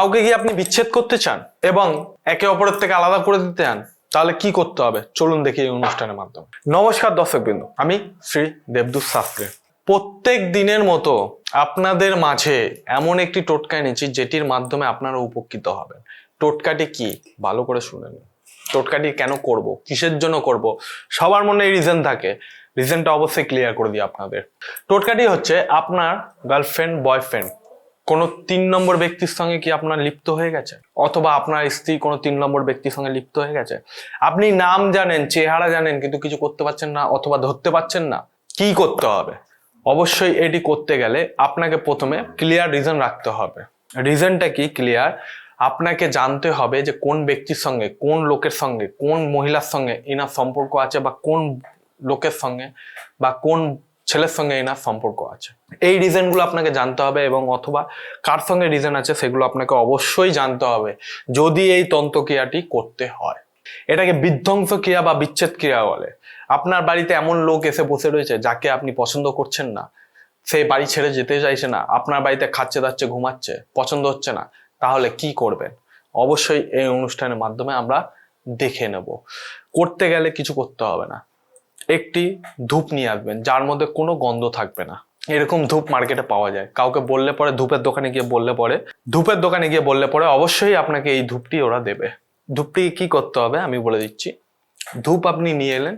কাউকে কি আপনি বিচ্ছেদ করতে চান এবং একে অপরের থেকে আলাদা করে দিতে চান, তাহলে কি করতে হবে চলুন দেখি এই অনুষ্ঠানের মাধ্যমে। নমস্কার দর্শকবৃন্দ, আমি শ্রী দেবদূত শাস্ত্রী। প্রত্যেক দিনের মতো আপনাদের মাঝে এমন একটি টোটকা এনেছি যেটির মাধ্যমে আপনারা উপকৃত হবেন। টোটকাটি কি ভালো করে শুনে নিন। টোটকাটি কেন করব, কিসের জন্য করব, সবার মনে এই রিজন থাকে, রিজনটা অবশ্যই ক্লিয়ার করে দিই আপনাদের। টোটকাটি হচ্ছে আপনার গার্লফ্রেন্ড বয়ফ্রেন্ড কোনো 3 নম্বর ব্যক্তির সঙ্গে কি আপনার লিপ্ত হয়ে গেছে, অথবা আপনার স্ত্রী কোনো 3 নম্বর ব্যক্তির সঙ্গে লিপ্ত হয়ে গেছে। আপনি নাম জানেন, চেহারা জানেন, কিন্তু কিছু করতে পারছেন না অথবা ধরতে পারছেন না। কি করতে হবে? অবশ্যই এটি করতে গেলে আপনাকে প্রথমে ক্লিয়ার রিজন রাখতে হবে। রিজনটা কি ক্লিয়ার? আপনাকে জানতে হবে যে কোন ব্যক্তির সঙ্গে, কোন লোকের সঙ্গে, কোন মহিলার সঙ্গে এনার সম্পর্ক আছে, বা কোন লোকের সঙ্গে বা কোন ছেলের সঙ্গে এনার সম্পর্ক আছে। এই রিজনগুলো আপনাকে জানতে হবে, এবং অথবা কার সঙ্গে রিজন আছে সেগুলো আপনাকে অবশ্যই জানতে হবে যদি এই তন্ত্রক্রিয়াটি করতে হয়। এটাকে বিধ্বংস ক্রিয়া বা বিচ্ছেদ ক্রিয়া বলে। আপনার বাড়িতে এমন লোক এসে বসে রয়েছে যাকে আপনি পছন্দ করছেন না, সে বাড়ি ছেড়ে যেতে চাইছে না, আপনার বাড়িতে খাচ্ছে দাচ্ছে ঘুমাচ্ছে, পছন্দ হচ্ছে না, তাহলে কি করবেন? অবশ্যই এই অনুষ্ঠানের মাধ্যমে আমরা দেখে নেব। করতে গেলে কিছু করতে হবে না, একটি ধূপ নিয়ে আসবেন যার মধ্যে কোনো গন্ধ থাকবে না। এরকম ধূপ মার্কেটে পাওয়া যায়। কাউকে বললে পরে, ধূপের দোকানে গিয়ে বললে পরে অবশ্যই আপনাকে এই ধূপটি ওরা দেবে। ধূপটি কি করতে হবে আমি বলে দিচ্ছি। ধূপ আপনি নিয়ে এলেন,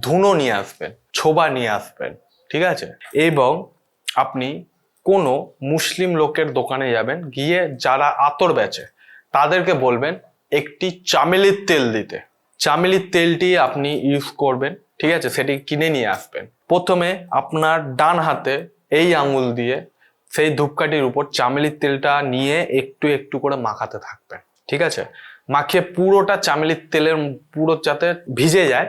ধুনো নিয়ে আসবেন, ছোবা নিয়ে আসবেন, ঠিক আছে? এবং আপনি কোনো মুসলিম লোকের দোকানে যাবেন, গিয়ে যারা আতর বেচে তাদেরকে বলবেন একটি চামেলির তেল দিতে। চামেলির তেলটি আপনি ইউজ করবেন, ঠিক আছে? সেটি কিনে নিয়ে আসবেন। প্রথমে আপনার ডান হাতে এই আঙুল দিয়ে সেই ধূপকাঠির উপর চামেলির তেলটা নিয়ে একটু একটু করে মাখাতে থাকবেন, ঠিক আছে? মাখিয়ে পুরোটা চামেলির তেলের পুরো যাতে ভিজে যায়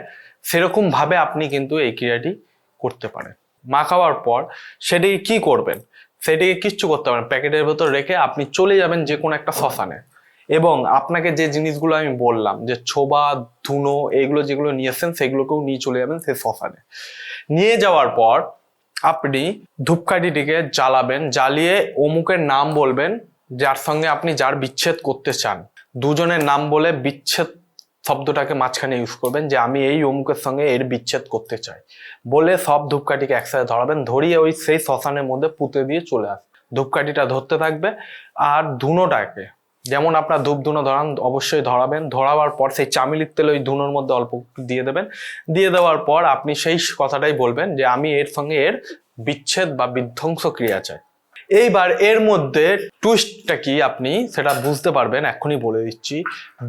সেরকম ভাবে আপনি কিন্তু এই ক্রিয়াটি করতে পারেন। মাখাবার পর সেটিকে কি করবেন? সেটিকে কিচ্ছু করতে পারেন, প্যাকেটের ভেতর রেখে আপনি চলে যাবেন যে কোনো একটা শ্মশানে, এবং আপনাকে যে জিনিসগুলো আমি বললাম, যে ছোবা, ধুনো, এইগুলো যেগুলো নিয়ে এসছেন সেগুলোকেও নিয়ে চলে যাবেন সেই শ্মশানে। নিয়ে যাওয়ার পর আপনি ধূপকাঠিটিকে জ্বালাবেন, জ্বালিয়ে অমুকের নাম বলবেন যার সঙ্গে আপনি যার বিচ্ছেদ করতে চান। দুজনের নাম বলে বিচ্ছেদ শব্দটাকে মাঝখানে ইউজ করবেন, যে আমি এই অমুকের সঙ্গে এর বিচ্ছেদ করতে চাই বলে সব ধূপকাঠিকে একসাথে ধরাবেন, ধরিয়ে ওই সেই শ্মশানের মধ্যে পুঁতে দিয়ে চলে আসবে। ধূপকাঠিটা ধরতে থাকবে, আর ধুনোটাকে যেমন আপনার ধূপ ধুনো ধরান অবশ্যই ধরাবেন। ধরাবার পর সেই চামেলির তেল ওই ধুনোর মধ্যে অল্প দিয়ে দেবেন। দিয়ে দেওয়ার পর আপনি সেই কথাটাই বলবেন যে আমি এর সঙ্গে এর বিচ্ছেদ বা বিধ্বংস ক্রিয়া চাই। এইবার এর মধ্যে টুইস্টটা কি আপনি সেটা বুঝতে পারবেন, এখনই বলে দিচ্ছি।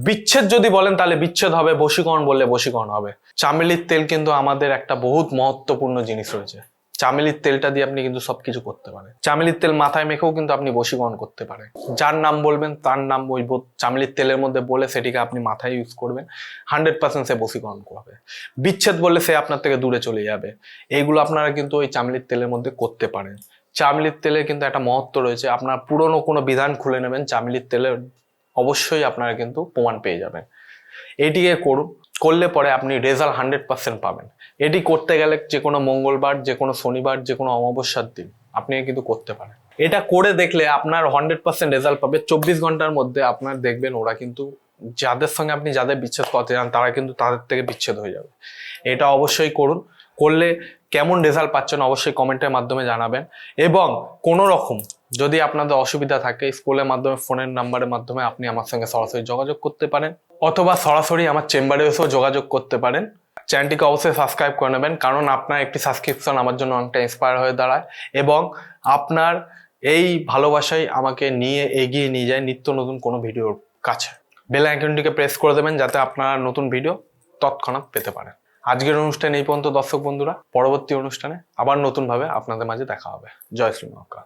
বিচ্ছেদ যদি বলেন তাহলে বিচ্ছেদ হবে, বশীকরণ বললে বশীকরণ হবে। চামেলির তেল কিন্তু আমাদের একটা বহুত মহত্বপূর্ণ জিনিস রয়েছে। চামেলির তেলটা দিয়ে আপনি কিন্তু সবকিছু করতে পারেন। চামেলির তেল মাথায় মেখেও কিন্তু আপনি বশীকরণ করতে পারেন। যার নাম বলবেন তার নাম ওই চামেলির তেলের মধ্যে বলে সেটিকে আপনি মাথায় ইউজ করবেন, 100% সে বশীকরণ করবে। বিচ্ছেদ বললে সে আপনার থেকে দূরে চলে যাবে। এইগুলো আপনারা কিন্তু ওই চামেলির তেলের মধ্যে করতে পারেন। চামেলির তেলের কিন্তু একটা মহত্ব রয়েছে। আপনার পুরনো কোনো বিধান খুলে নেবেন, চামেলির তেলের অবশ্যই আপনারা কিন্তু প্রমাণ পেয়ে যাবেন। এটিকে করুন, করলে পরে আপনি রেজাল্ট 100% পাবেন। এটি করতে গেলে যে কোনো মঙ্গলবার, যে কোনো শনিবার, যে কোনো অমাবস্যার দিন আপনি কিন্তু করতে পারেন। এটা করে দেখলে আপনার 100% রেজাল্ট পাবে। 24 ঘন্টার মধ্যে আপনার দেখবেন ওরা কিন্তু যাদের সঙ্গে আপনি যাদের বিচ্ছেদ করতে চান তারা কিন্তু তাদের থেকে বিচ্ছেদ হয়ে যাবে। এটা অবশ্যই করুন। করলে কেমন রেজাল্ট পাচ্ছেন অবশ্যই কমেন্টের মাধ্যমে জানাবেন। এবং কোনো রকম যদি আপনাদের অসুবিধা থাকে, স্কুলের মাধ্যমে, ফোনের নাম্বারের মাধ্যমে আপনি আমার সঙ্গে সরাসরি যোগাযোগ করতে পারেন, অথবা সরাসরি আমার চেম্বারে এসেও যোগাযোগ করতে পারেন। চ্যানেলটিকে অবশ্যই সাবস্ক্রাইব করে নেবেন, কারণ আপনার একটি সাবস্ক্রিপশন আমার জন্য অনেকটা ইন্সপায়ার হয়ে দাঁড়ায়, এবং আপনার এই ভালোবাসাই আমাকে নিয়ে এগিয়ে নিয়ে যায় নিত্য নতুন কোনো ভিডিওর কাছে। বেল আইকনটিকে প্রেস করে দেবেন যাতে আপনারা নতুন ভিডিও তৎক্ষণাৎ পেতে পারেন। আজকের অনুষ্ঠান এই পর্যন্ত দর্শক বন্ধুরা। পরবর্তী অনুষ্ঠানে আবার নতুনভাবে আপনাদের মাঝে দেখা হবে। জয় শ্রী মহাকাল।